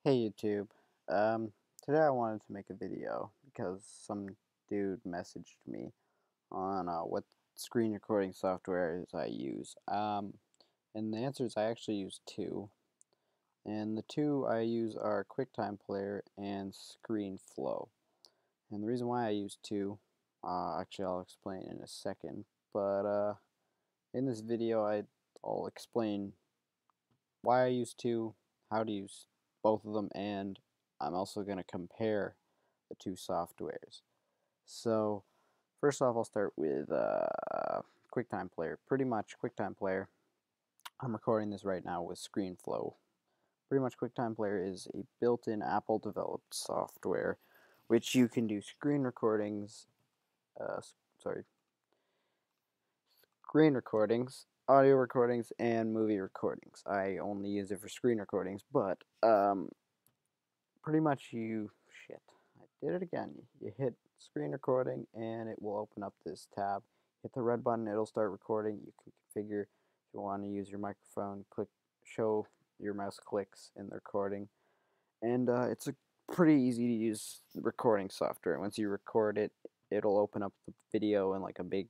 Hey YouTube. Today I wanted to make a video because some dude messaged me on what screen recording software I use. And the answer is I actually use two. And the two I use are QuickTime Player and Screenflow. And the reason why I use two, actually I'll explain in a second. But in this video I'll explain why I use two, how to use both of them, and I'm also going to compare the two softwares. So first off, I'll start with QuickTime Player. Pretty much QuickTime Player, I'm recording this right now with ScreenFlow. Pretty much QuickTime Player is a built-in Apple developed software which you can do screen recordings, sorry, screen recordings, audio recordings, and movie recordings. I only use it for screen recordings, but pretty much shit, I did it again. You hit screen recording and it will open up this tab. Hit the red button, it'll start recording. You can configure if you want to use your microphone, click show your mouse clicks in the recording. And it's a pretty easy to use recording software. Once you record it, it'll open up the video in like a big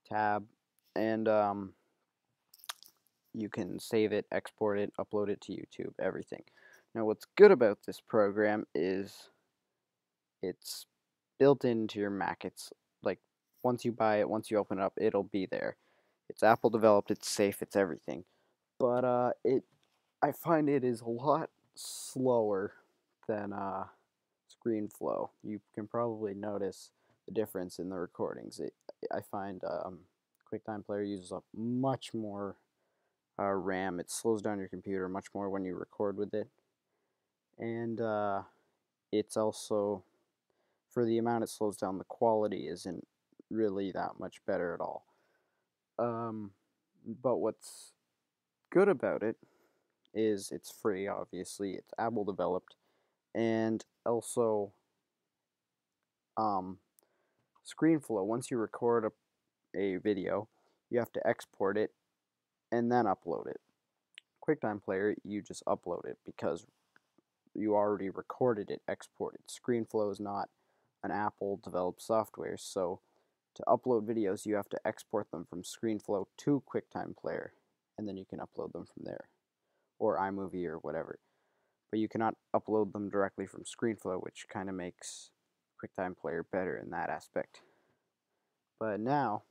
tab, and you can save it, export it, upload it to YouTube, everything. Now what's good about this program is it's built into your Mac. It's like once you buy it, once you open it up, it'll be there. It's Apple developed, it's safe, it's everything. But I find it is a lot slower than ScreenFlow. You can probably notice the difference in the recordings. I find QuickTime Player uses up much more RAM. It slows down your computer much more when you record with it, and it's also, for the amount it slows down, the quality isn't really that much better at all. But what's good about it is it's free, obviously. It's Apple developed, and also um, ScreenFlow. Once you record a video, you have to export it and then upload it. QuickTime Player, you just upload it because you already recorded it, exported. ScreenFlow is not an Apple developed software, so to upload videos you have to export them from ScreenFlow to QuickTime Player, and then you can upload them from there, or iMovie or whatever. But you cannot upload them directly from ScreenFlow, which kind of makes QuickTime Player better in that aspect. But now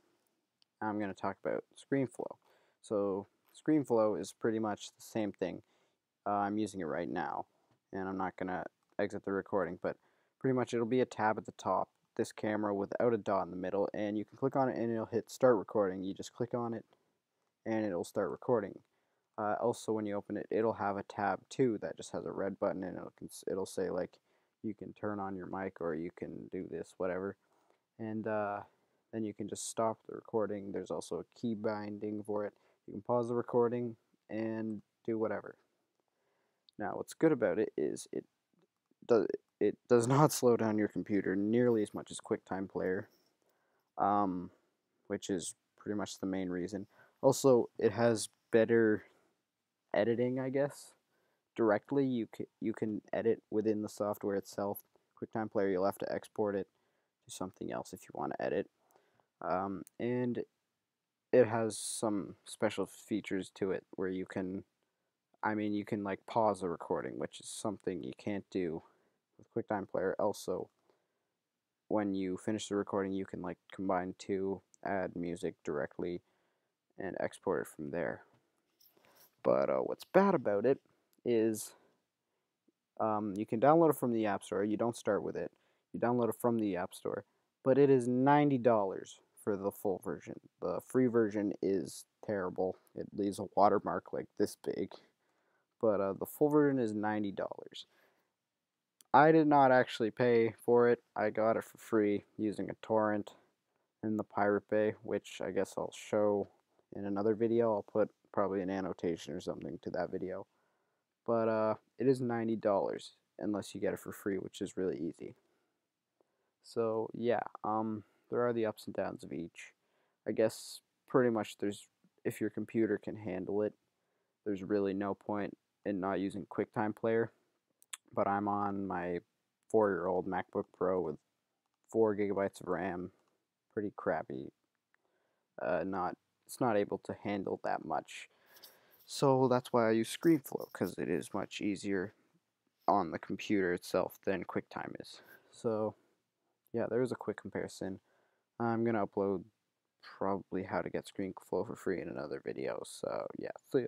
I'm going to talk about ScreenFlow. So ScreenFlow is pretty much the same thing. I'm using it right now, and I'm not going to exit the recording, but pretty much it'll be a tab at the top, this camera without a dot in the middle, and you can click on it and it'll hit start recording. You just click on it and it'll start recording. Also, when you open it, it'll have a tab too that just has a red button, and it'll say like you can turn on your mic or you can do this, whatever. And then you can just stop the recording. There's also a key binding for it. You can pause the recording and do whatever. Now, what's good about it is does it does not slow down your computer nearly as much as QuickTime Player, um, which is pretty much the main reason. Also, it has better editing, I guess. Directly, you can edit within the software itself. QuickTime Player, you'll have to export it to something else if you want to edit. And it has some special features to it where you can, you can like pause the recording, which is something you can't do with QuickTime Player. Also, when you finish the recording, you can like combine two, add music directly, and export it from there. But what's bad about it is you can download it from the App Store. You don't start with it. You download it from the App Store, but it is $90 for the full version. The free version is terrible. It leaves a watermark like this big, but the full version is $90. I did not actually pay for it. I got it for free using a torrent in the Pirate Bay, which I guess I'll show in another video. I'll put probably an annotation or something to that video. But it is $90 unless you get it for free, which is really easy. So yeah, there are the ups and downs of each. I guess pretty much if your computer can handle it, there's really no point in not using QuickTime Player. but I'm on my 4-year-old MacBook Pro with 4 GB of RAM. Pretty crappy. Not It's not able to handle that much. So that's why I use Screenflow, because it is much easier on the computer itself than QuickTime is. So yeah, there's a quick comparison. I'm gonna upload probably how to get Screenflow for free in another video. So yeah, see ya.